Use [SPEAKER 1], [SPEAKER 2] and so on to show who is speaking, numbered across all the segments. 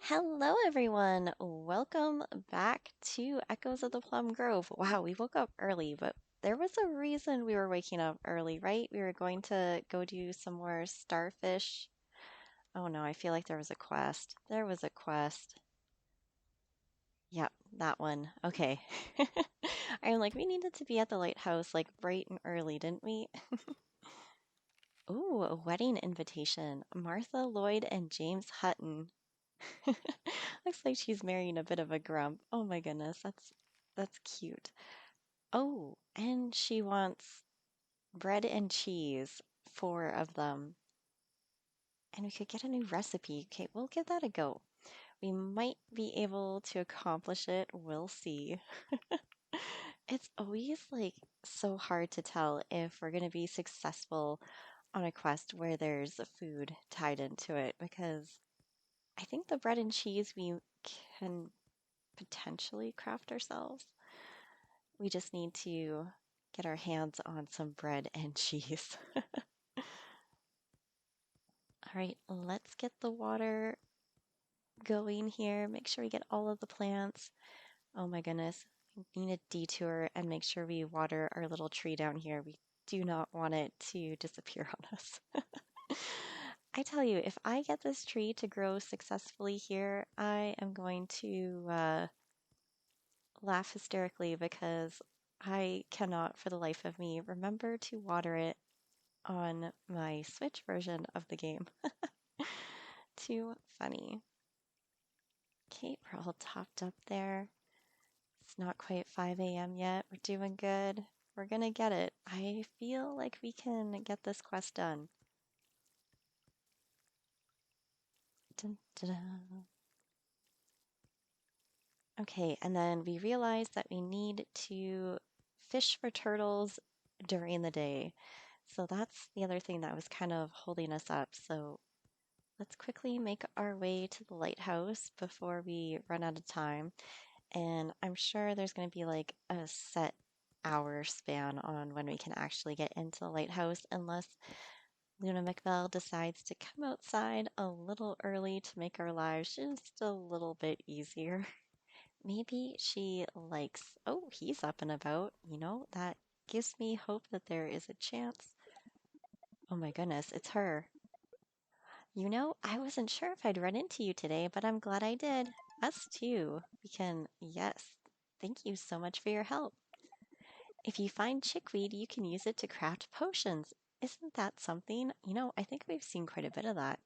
[SPEAKER 1] Hello, everyone. Welcome back to Echoes of the Plum Grove. Wow, we woke up early, but there was a reason we were waking up early, right? We were going to go do some more starfish. Oh no, I feel like there was a quest. There was a quest. Yep, that one. Okay. I'm like, we needed to be at the lighthouse like bright and early, didn't we? Ooh, a wedding invitation. Martha Lloyd and James Hutton. Looks like she's marrying a bit of a grump. Oh my goodness, that's cute. Oh, and she wants bread and cheese, four of them. And we could get a new recipe. Okay, we'll give that a go. We might be able to accomplish it. We'll see. It's always like so hard to tell if we're going to be successful on a quest where there's food tied into it because I think the bread and cheese we can potentially craft ourselves. We just need to get our hands on some bread and cheese. All right, let's get the water going here. Make sure we get all of the plants. Oh my goodness. We need a detour and make sure we water our little tree down here. We do not want it to disappear on us. I tell you, if I get this tree to grow successfully here, I am going to laugh hysterically because I cannot for the life of me remember to water it on my Switch version of the game. Too funny. Okay, we're all topped up there. It's not quite 5 a.m. yet. We're doing good. We're gonna get it. I feel like we can get this quest done. Dun, dun, dun. Okay, and then we realized that we need to fish for turtles during the day. So that's the other thing that was kind of holding us up. So let's quickly make our way to the lighthouse before we run out of time. And I'm sure there's going to be like a set hour span on when we can actually get into the lighthouse, unless Luna McBell decides to come outside a little early to make our lives just a little bit easier. Maybe she likes, oh, he's up and about, that gives me hope that there is a chance. Oh my goodness, it's her. I wasn't sure if I'd run into you today, but I'm glad I did. Us too. Yes. Thank you so much for your help. If you find chickweed, you can use it to craft potions. Isn't that something? I think we've seen quite a bit of that.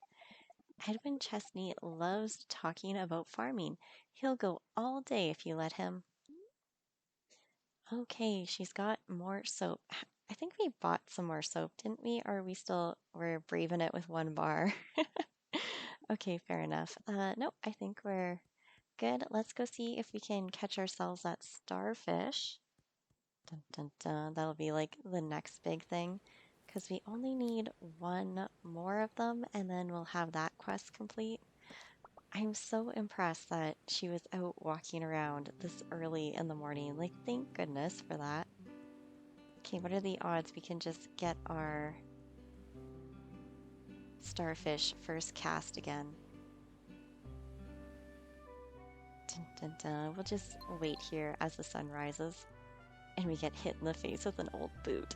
[SPEAKER 1] Edwin Chesney loves talking about farming. He'll go all day if you let him. Okay, she's got more soap. I think we bought some more soap, didn't we? Or we're braving it with one bar? Okay, fair enough. Nope, I think we're good. Let's go see if we can catch ourselves that starfish. Dun, dun, dun. That'll be like the next big thing because we only need one more of them and then we'll have that quest complete. I'm so impressed that she was out walking around this early in the morning. Like, thank goodness for that. Okay, what are the odds we can just get our starfish first cast again? Dun, dun, dun. We'll just wait here as the sun rises and we get hit in the face with an old boot.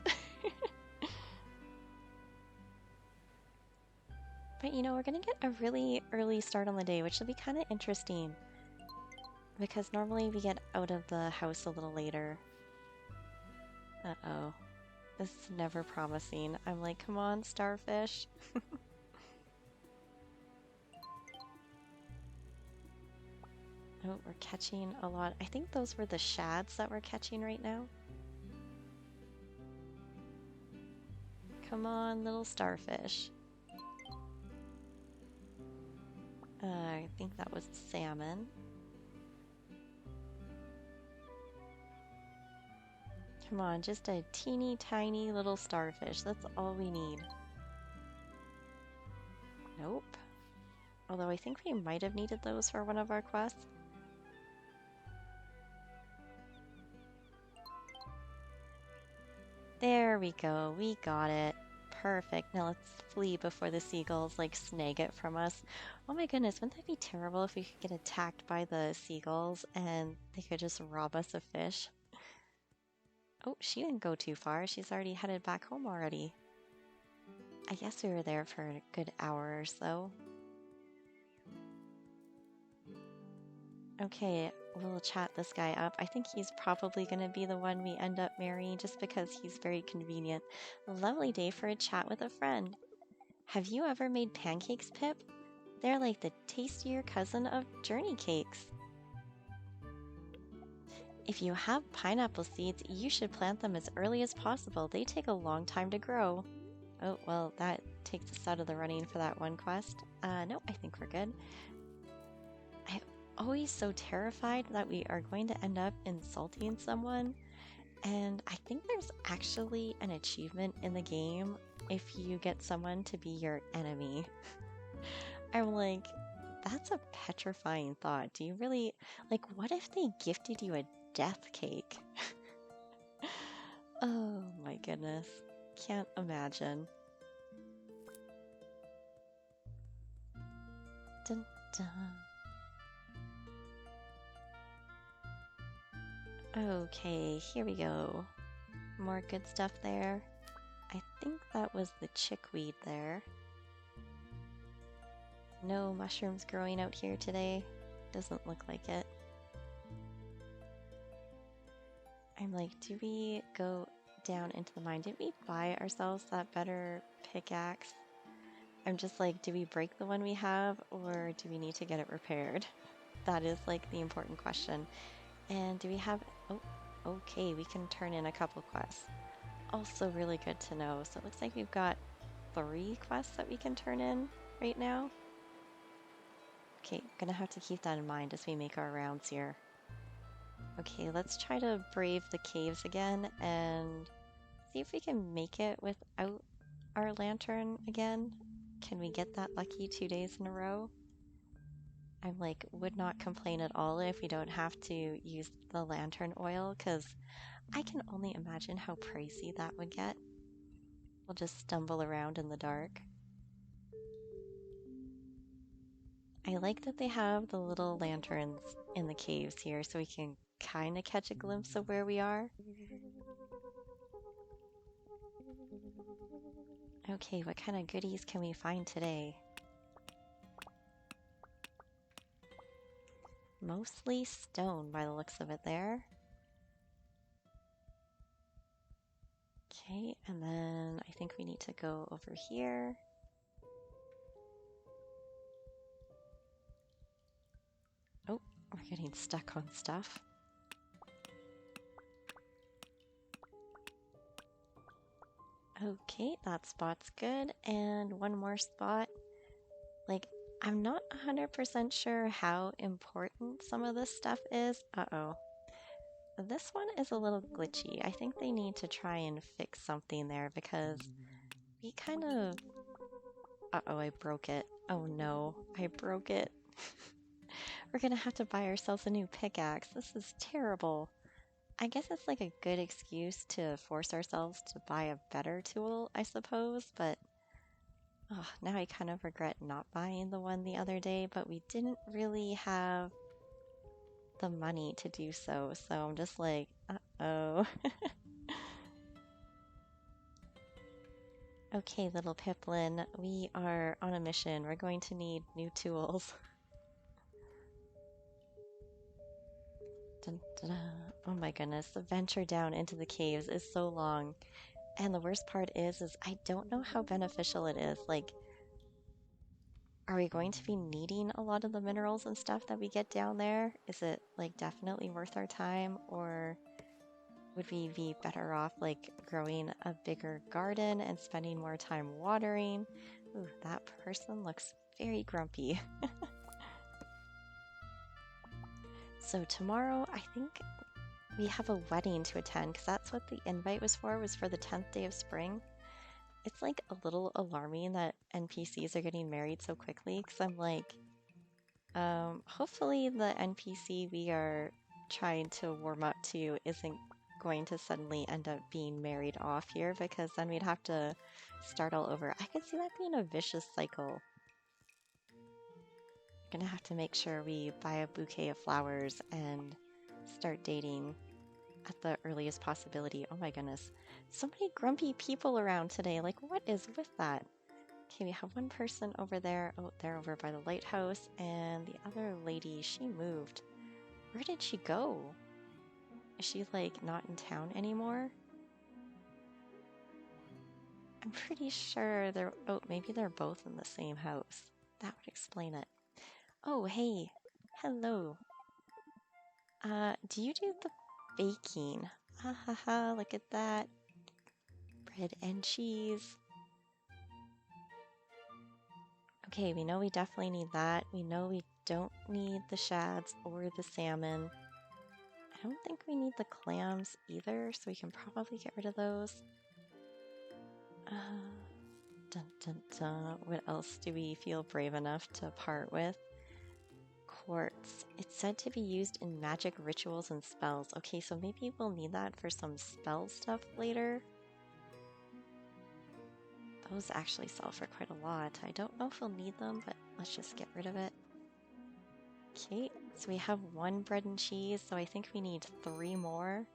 [SPEAKER 1] But we're gonna get a really early start on the day, which will be kind of interesting because normally we get out of the house a little later. Uh-oh. This is never promising. I'm like, come on, starfish. Oh, we're catching a lot. I think those were the shads that we're catching right now. Come on, little starfish. I think that was salmon. Come on, just a teeny tiny little starfish. That's all we need. Nope. Although I think we might have needed those for one of our quests. There we go. We got it. Perfect. Now let's flee before the seagulls like snag it from us. Oh my goodness, wouldn't that be terrible if we could get attacked by the seagulls and they could just rob us of fish? Oh, she didn't go too far. She's already headed back home already. I guess we were there for a good hour or so. Okay, we'll chat this guy up. I think he's probably going to be the one we end up marrying just because he's very convenient. A lovely day for a chat with a friend. Have you ever made pancakes, Pip? They're like the tastier cousin of journey cakes. If you have pineapple seeds, you should plant them as early as possible. They take a long time to grow. Oh, well, that takes us out of the running for that one quest. No, I think we're good. I'm always so terrified that we are going to end up insulting someone. And I think there's actually an achievement in the game if you get someone to be your enemy. I'm like, that's a petrifying thought. Do you really, like, what if they gifted you a death cake? Oh my goodness. Can't imagine. Dun, dun. Okay, here we go. More good stuff there. I think that was the chickweed there. No mushrooms growing out here today. Doesn't look like it. I'm like, do we go down into the mine? Did we buy ourselves that better pickaxe? I'm just like, do we break the one we have or do we need to get it repaired? That is like the important question. And do we have, oh, okay, we can turn in a couple quests. Also really good to know. So it looks like we've got 3 quests that we can turn in right now. Okay, gonna have to keep that in mind as we make our rounds here. Okay, let's try to brave the caves again and see if we can make it without our lantern again. Can we get that lucky 2 days in a row? I'm like, would not complain at all if we don't have to use the lantern oil, because I can only imagine how pricey that would get. We'll just stumble around in the dark. I like that they have the little lanterns in the caves here so we can kind of catch a glimpse of where we are. Okay, what kind of goodies can we find today? Mostly stone by the looks of it there. Okay, and then I think we need to go over here. Oh, we're getting stuck on stuff. Okay, that spot's good. And one more spot. Like, I'm not 100% sure how important some of this stuff is. Uh-oh. This one is a little glitchy. I think they need to try and fix something there because we kind of... Uh-oh, I broke it. Oh no, I broke it. We're gonna have to buy ourselves a new pickaxe. This is terrible. I guess it's like a good excuse to force ourselves to buy a better tool, I suppose, but oh, now I kind of regret not buying the one the other day, but we didn't really have the money to do so, so I'm just like, uh-oh. Okay, little Piplin, we are on a mission. We're going to need new tools. Dun, dun, dun. Oh my goodness, the venture down into the caves is so long. And the worst part is I don't know how beneficial it is. Like, are we going to be needing a lot of the minerals and stuff that we get down there? Is it like definitely worth our time, or would we be better off like growing a bigger garden and spending more time watering? Ooh, that person looks very grumpy. So tomorrow, I think we have a wedding to attend because that's what the invite was for the 10th day of spring. It's like a little alarming that NPCs are getting married so quickly because I'm like, hopefully the NPC we are trying to warm up to isn't going to suddenly end up being married off here, because then we'd have to start all over. I could see that being a vicious cycle. We're gonna have to make sure we buy a bouquet of flowers and start dating at the earliest possibility. Oh my goodness. So many grumpy people around today. Like, what is with that? Okay, we have one person over there. Oh, they're over by the lighthouse. And the other lady, she moved. Where did she go? Is she, like, not in town anymore? I'm pretty sure they're... Oh, maybe they're both in the same house. That would explain it. Oh, hey. Hello. Do you do the baking? Ha ha ha, look at that. Bread and cheese. Okay, we know we definitely need that. We know we don't need the shads or the salmon. I don't think we need the clams either, so we can probably get rid of those. Dun dun dun. What else do we feel brave enough to part with? Quartz. It's said to be used in magic rituals and spells. Okay, so maybe we'll need that for some spell stuff later. Those actually sell for quite a lot. I don't know if we'll need them, but let's just get rid of it. Okay, so we have one bread and cheese, so I think we need 3 more.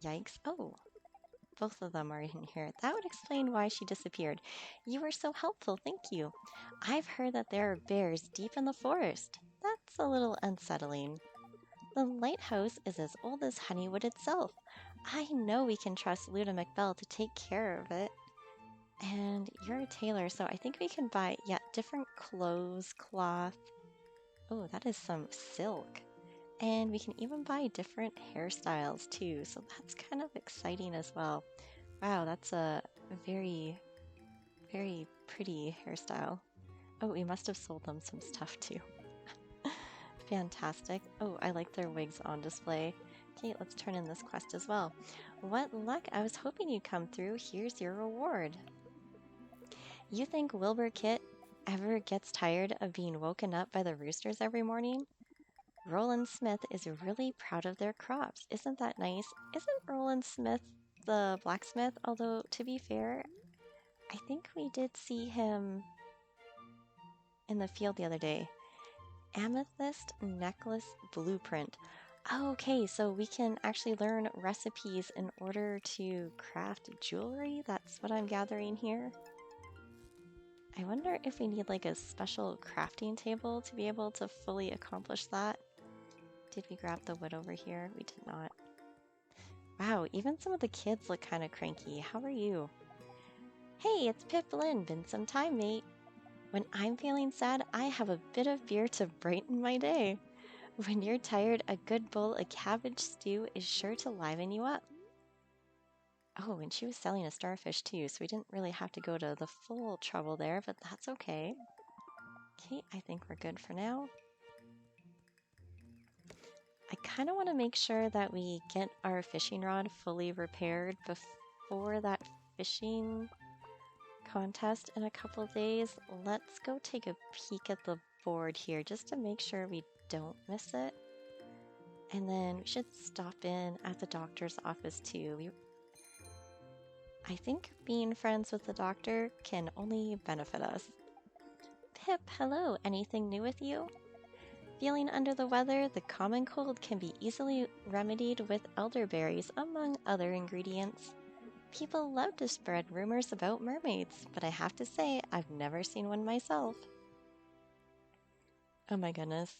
[SPEAKER 1] Yikes. Oh, both of them are in here. That would explain why she disappeared. You were so helpful, thank you. I've heard that there are bears deep in the forest. That's a little unsettling. The lighthouse is as old as Honeywood itself. I know we can trust Luda McBell to take care of it. And you're a tailor, so I think we can buy, yeah, different clothes, cloth. Oh, that is some silk. And we can even buy different hairstyles too, so that's kind of exciting as well. Wow, that's a very, very pretty hairstyle. Oh, we must have sold them some stuff too. Fantastic. Oh, I like their wigs on display. Okay, let's turn in this quest as well. What luck! I was hoping you'd come through. Here's your reward. You think Wilbur Kit ever gets tired of being woken up by the roosters every morning? Roland Smith is really proud of their crops. Isn't that nice? Isn't Roland Smith the blacksmith? Although, to be fair, I think we did see him in the field the other day. Amethyst necklace blueprint. Oh, okay, so we can actually learn recipes in order to craft jewelry? That's what I'm gathering here. I wonder if we need like a special crafting table to be able to fully accomplish that. Did we grab the wood over here? We did not. Wow, even some of the kids look kind of cranky. How are you? Hey, it's Pip Lynn. Been some time, mate. When I'm feeling sad, I have a bit of beer to brighten my day. When you're tired, a good bowl of cabbage stew is sure to liven you up. Oh, and she was selling a starfish too, so we didn't really have to go to the full trouble there, but that's okay. Okay, I think we're good for now. I kind of want to make sure that we get our fishing rod fully repaired before that fishing contest in a couple days. Let's go take a peek at the board here just to make sure we don't miss it. And then we should stop in at the doctor's office too. I think being friends with the doctor can only benefit us. Pip, hello. Anything new with you? Feeling under the weather, the common cold can be easily remedied with elderberries, among other ingredients. People love to spread rumors about mermaids, but I have to say, I've never seen one myself. Oh my goodness.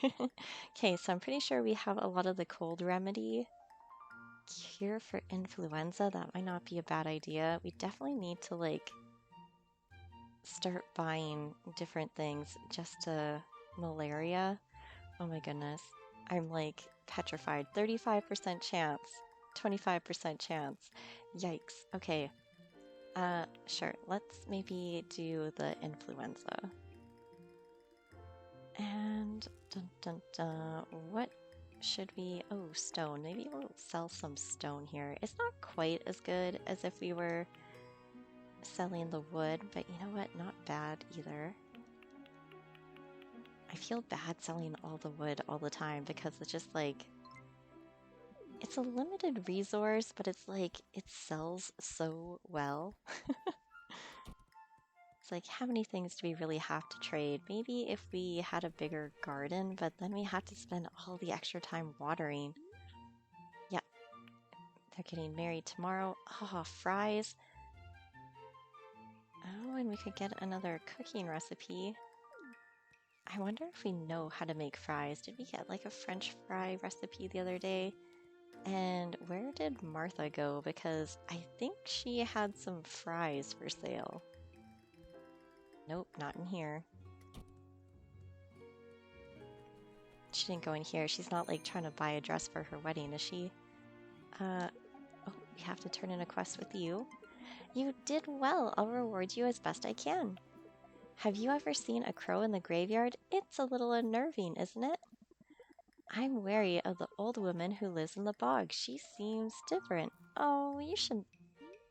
[SPEAKER 1] Okay, so I'm pretty sure we have a lot of the cold remedy. Cure for influenza, that might not be a bad idea. We definitely need to like start buying different things just to malaria. Oh my goodness. I'm like petrified. 35% chance. 25% chance. Yikes. Okay. Sure. Let's maybe do the influenza. And dun dun dun. What should we? Oh, stone. Maybe we'll sell some stone here. It's not quite as good as if we were selling the wood, but you know what? Not bad either. I feel bad selling all the wood all the time because it's just like It's a limited resource, but it's like it sells so well. It's like, how many things do we really have to trade? Maybe if we had a bigger garden, but then we have to spend all the extra time watering. Yeah, they're getting married tomorrow. Oh, fries. Oh, and we could get another cooking recipe. I wonder if we know how to make fries. Did we get like a French fry recipe the other day? And where did Martha go? Because I think she had some fries for sale. Nope, not in here. She didn't go in here. She's not like trying to buy a dress for her wedding, is she? Oh, we have to turn in a quest with you. You did well. I'll reward you as best I can. Have you ever seen a crow in the graveyard? It's a little unnerving, isn't it? I'm wary of the old woman who lives in the bog. She seems different. Oh, you should.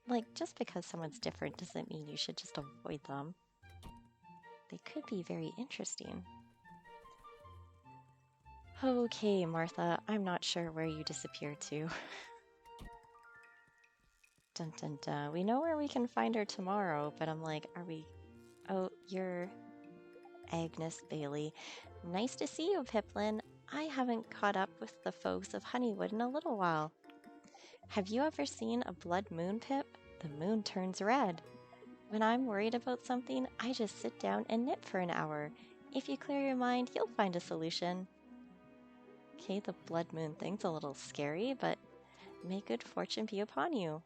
[SPEAKER 1] Like, just because someone's different doesn't mean you should just avoid them. They could be very interesting. Okay, Martha, I'm not sure where you disappeared to. Dun dun dun. We know where we can find her tomorrow, but I'm like, are we. Oh, you're Agnes Bailey. Nice to see you, Piplin. I haven't caught up with the folks of Honeywood in a little while. Have you ever seen a blood moon, Pip? The moon turns red. When I'm worried about something, I just sit down and knit for an hour. If you clear your mind, you'll find a solution. Okay, the blood moon thing's a little scary, but may good fortune be upon you.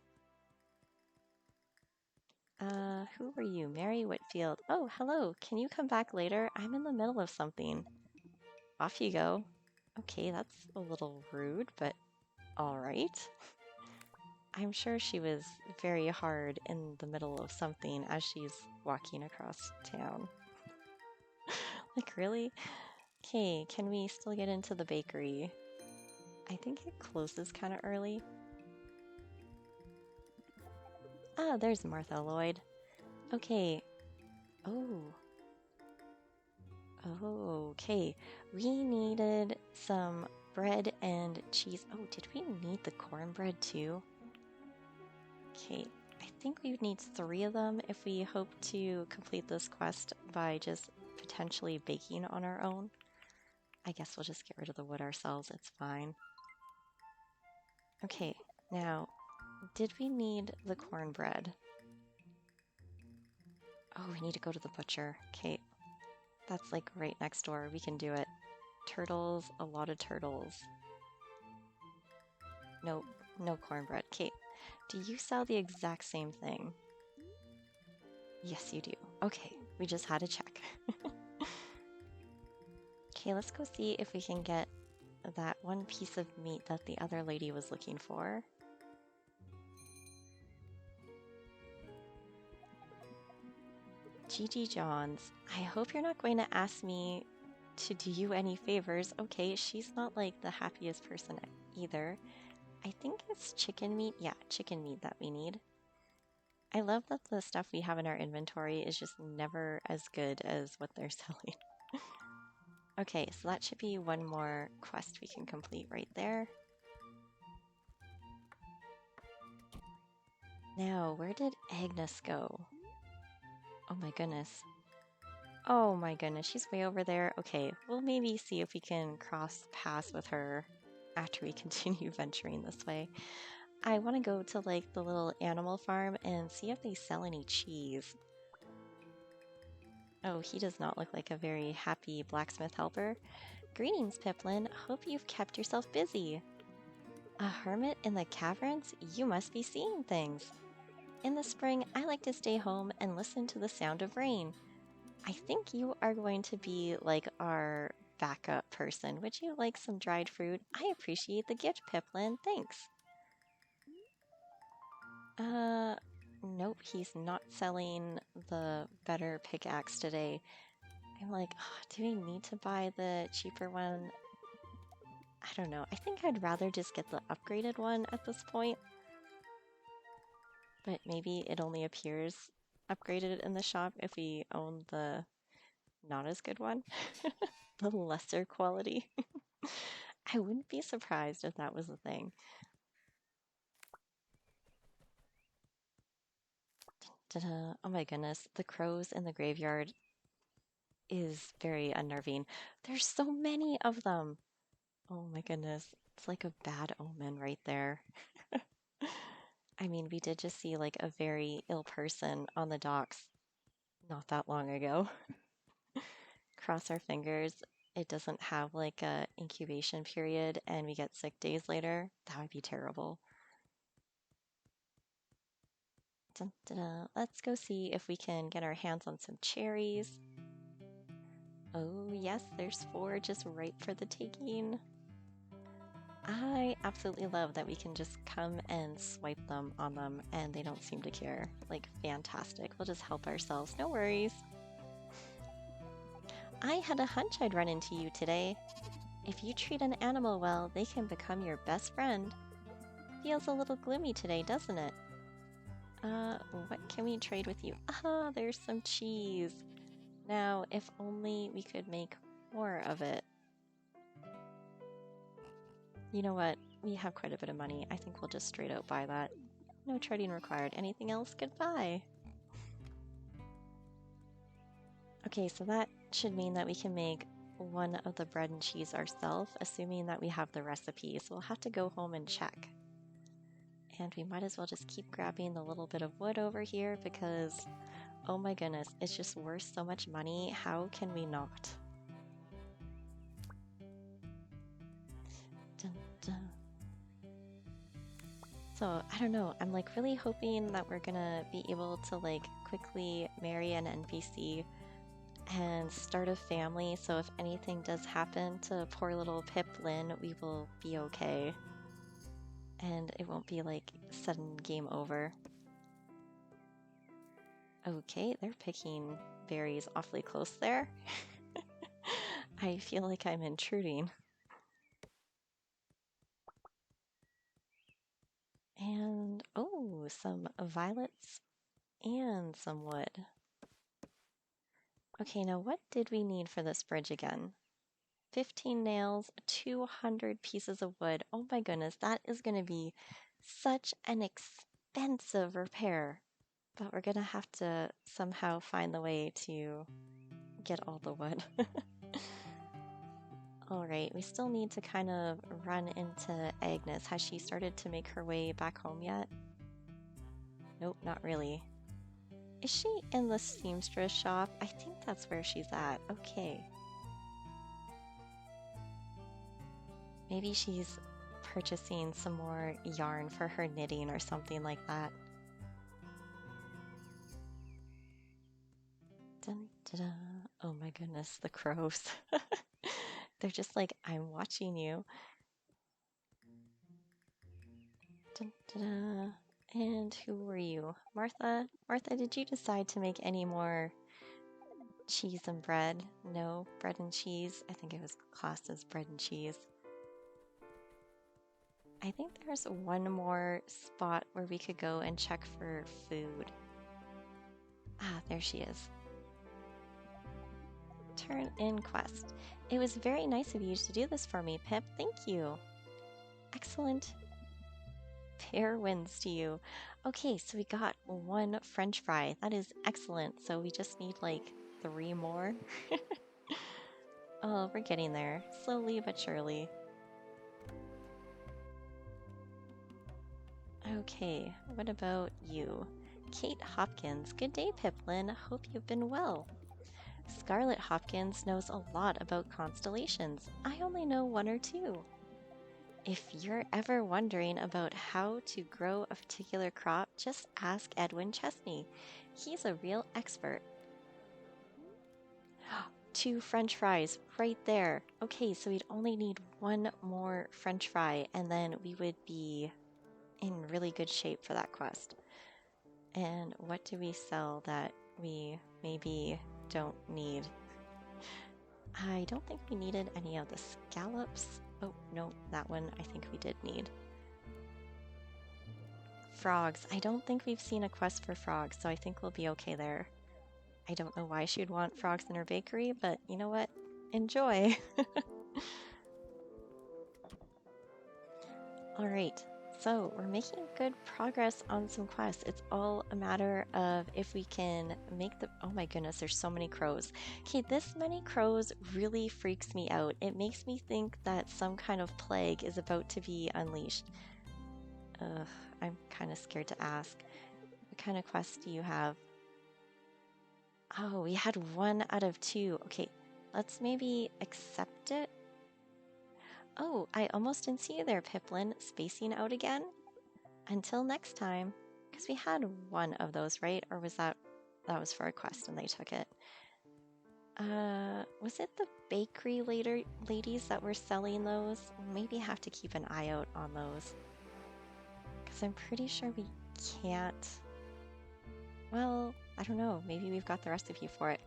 [SPEAKER 1] Who were you? Mary Whitfield. Oh, hello. Can you come back later? I'm in the middle of something. Off you go. Okay, that's a little rude, but all right. I'm sure she was very hard in the middle of something as she's walking across town. Like, really? Okay, can we still get into the bakery? I think it closes kind of early. Ah, there's Martha Lloyd. Okay. Oh. Oh, okay. We needed some bread and cheese. Oh, did we need the cornbread too? Okay, I think we would need 3 of them if we hope to complete this quest by just potentially baking on our own. I guess we'll just get rid of the wood ourselves, it's fine. Okay, now, did we need the cornbread? Oh, we need to go to the butcher. Okay, that's like right next door. We can do it. Turtles, a lot of turtles. Nope, no cornbread. Okay, do you sell the exact same thing? Yes, you do. Okay, we just had to check. Okay, let's go see if we can get that one piece of meat that the other lady was looking for. Gigi Johns, I hope you're not going to ask me to do you any favors. Okay, she's not like the happiest person either. I think it's chicken meat. Yeah, chicken meat that we need. I love that the stuff we have in our inventory is just never as good as what they're selling. Okay, so that should be one more quest we can complete right there. Now, where did Agnes go? Oh my goodness. Oh my goodness, she's way over there. Okay, we'll maybe see if we can cross paths with her after we continue venturing this way. I want to go to like the little animal farm and see if they sell any cheese. Oh, he does not look like a very happy blacksmith helper. Greetings, Piplin. Hope you've kept yourself busy. A hermit in the caverns? You must be seeing things. In the spring, I like to stay home and listen to the sound of rain. I think you are going to be like our backup person. Would you like some dried fruit? I appreciate the gift, Piplin. Thanks. Nope, he's not selling the better pickaxe today. I'm like, oh, do we need to buy the cheaper one? I don't know. I think I'd rather just get the upgraded one at this point. But maybe it only appears upgraded in the shop if we own the not as good one. The lesser quality. I wouldn't be surprised if that was the thing. Ta-da. Oh my goodness, the crows in the graveyard is very unnerving. There's so many of them. Oh my goodness, it's like a bad omen right there. I mean, we did just see like a very ill person on the docks not that long ago. Cross our fingers it doesn't have like a incubation period and we get sick days later. That would be terrible. Dun, dun, dun. Let's go see if we can get our hands on some cherries. Oh yes, there's 4 just ripe for the taking. I absolutely love that we can just come and swipe them on them and they don't seem to care. Like, fantastic. We'll just help ourselves. No worries. I had a hunch I'd run into you today. If you treat an animal well, they can become your best friend. Feels a little gloomy today, doesn't it? What can we trade with you? Ah, there's some cheese. Now, if only we could make more of it. You know what? We have quite a bit of money. I think we'll just straight out buy that. No trading required. Anything else? Goodbye. Okay, so that should mean that we can make one of the bread and cheese ourselves, assuming that we have the recipe. So we'll have to go home and check. And we might as well just keep grabbing the little bit of wood over here because, oh my goodness, it's just worth so much money. How can we not? Dun, dun. So I don't know. I'm like really hoping that we're gonna be able to like quickly marry an NPC and start a family. So if anything does happen to poor little Pip Lynn, we will be okay. And it won't be like sudden game over. Okay, they're picking berries awfully close there. I feel like I'm intruding. And oh, some violets and some wood. Okay, now what did we need for this bridge again? 15 nails, 200 pieces of wood. Oh my goodness, that is going to be such an expensive repair. But we're going to have to somehow find the way to get all the wood. All right, we still need to kind of run into Agnes. Has she started to make her way back home yet? Nope, not really. Is she in the seamstress shop? I think that's where she's at. Okay. Maybe she's purchasing some more yarn for her knitting or something like that. Dun, dun, dun. Oh my goodness, the crows. They're just like, I'm watching you. Dun, dun, dun. And who were you? Martha? Martha, did you decide to make any more cheese and bread? No, bread and cheese. I think it was classed as bread and cheese. I think there's one more spot where we could go and check for food. Ah, there she is. Turn in quest. It was very nice of you to do this for me, Pip. Thank you. Excellent. Fair winds to you. Okay, so we got 1 French fry. That is excellent. So we just need like 3 more. Oh, we're getting there. Slowly but surely. Okay, what about you? Kate Hopkins. Good day, Piplin. Hope you've been well. Scarlett Hopkins knows a lot about constellations. I only know 1 or 2. If you're ever wondering about how to grow a particular crop, just ask Edwin Chesney. He's a real expert. 2 French fries right there. Okay, so we'd only need 1 more French fry and then we would be in really good shape for that quest. And what do we sell that we maybe don't need? I don't think we needed any of the scallops. Oh, no, that one I think we did need. Frogs. I don't think we've seen a quest for frogs, so I think we'll be okay there. I don't know why she'd want frogs in her bakery, but you know what? Enjoy! All right, so we're making good progress on some quests. It's all a matter of if we can make the. Oh my goodness, there's so many crows. Okay, this many crows really freaks me out. It makes me think that some kind of plague is about to be unleashed. Ugh, I'm kind of scared to ask. What kind of quests do you have? Oh, we had 1 out of 2. Okay, let's maybe accept it. Oh, I almost didn't see you there, Piplin. Spacing out again? Until next time. Because we had 1 of those, right? Or was that was for a quest and they took it? Was it the bakery ladies that were selling those? Maybe have to keep an eye out on those. Because I'm pretty sure we can't. Well, I don't know. Maybe we've got the recipe for it.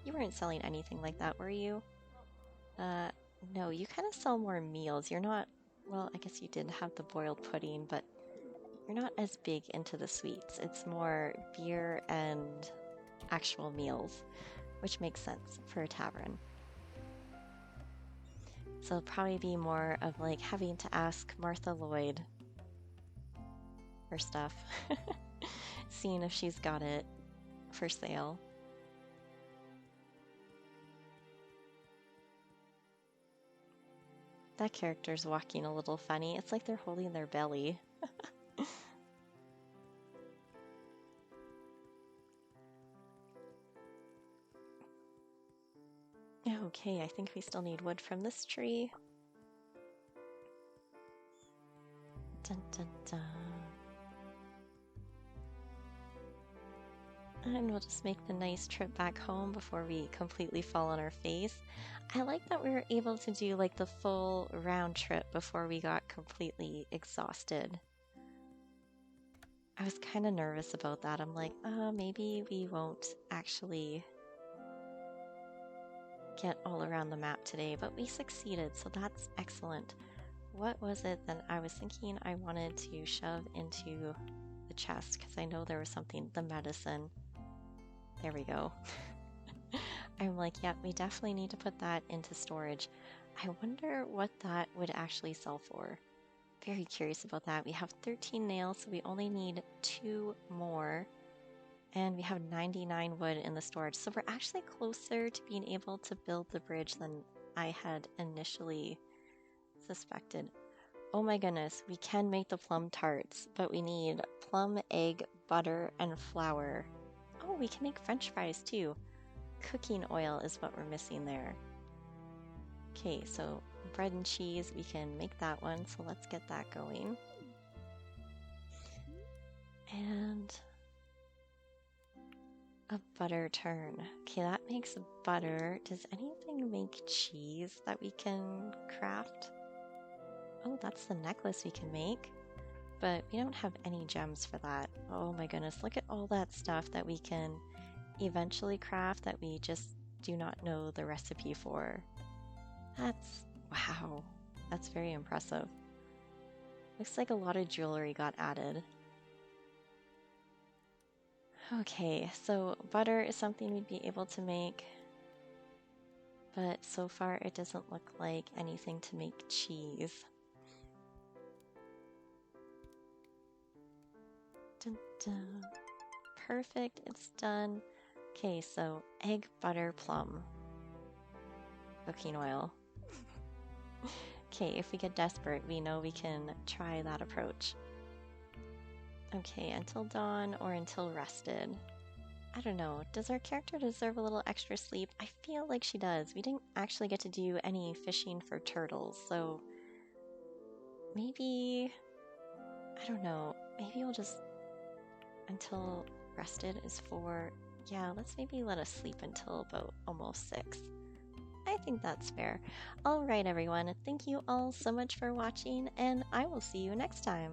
[SPEAKER 1] You weren't selling anything like that, were you? No, you kind of sell more meals. You're not, well, I guess you did have the boiled pudding, but you're not as big into the sweets. It's more beer and actual meals, which makes sense for a tavern. So it'll probably be more of like having to ask Martha Lloyd for stuff, seeing if she's got it for sale. That character's walking a little funny. It's like they're holding their belly. Okay, I think we still need wood from this tree. Dun, dun, dun. And we'll just make the nice trip back home before we completely fall on our face. I like that we were able to do like the full round trip before we got completely exhausted. I was kind of nervous about that. I'm like, maybe we won't actually get all around the map today, but we succeeded, so that's excellent. What was it that I was thinking I wanted to shove into the chest? Because I know there was something, the medicine. There we go. I'm like, yeah, we definitely need to put that into storage. I wonder what that would actually sell for. Very curious about that. We have 13 nails, so we only need 2 more. And we have 99 wood in the storage. So we're actually closer to being able to build the bridge than I had initially suspected. Oh my goodness, we can make the plum tarts, but we need plum, egg, butter, and flour. Oh, we can make French fries too. Cooking oil is what we're missing there. Okay, so bread and cheese, we can make that one, so let's get that going. And a butter turn. Okay, that makes butter. Does anything make cheese that we can craft? Oh, that's the necklace we can make. But we don't have any gems for that. Oh my goodness, look at all that stuff that we can eventually craft that we just do not know the recipe for. Wow, that's very impressive. Looks like a lot of jewelry got added. Okay, so butter is something we'd be able to make, but so far it doesn't look like anything to make cheese. Dun, dun. Perfect, it's done. Okay, so egg, butter, plum. Cooking oil. Okay, if we get desperate, we know we can try that approach. Okay, until dawn or until rested. I don't know, does our character deserve a little extra sleep? I feel like she does. We didn't actually get to do any fishing for turtles, so maybe, I don't know, maybe we'll just, until rested is 4. Yeah, let's maybe let us sleep until about almost 6. I think that's fair. All right, everyone. Thank you all so much for watching, and I will see you next time.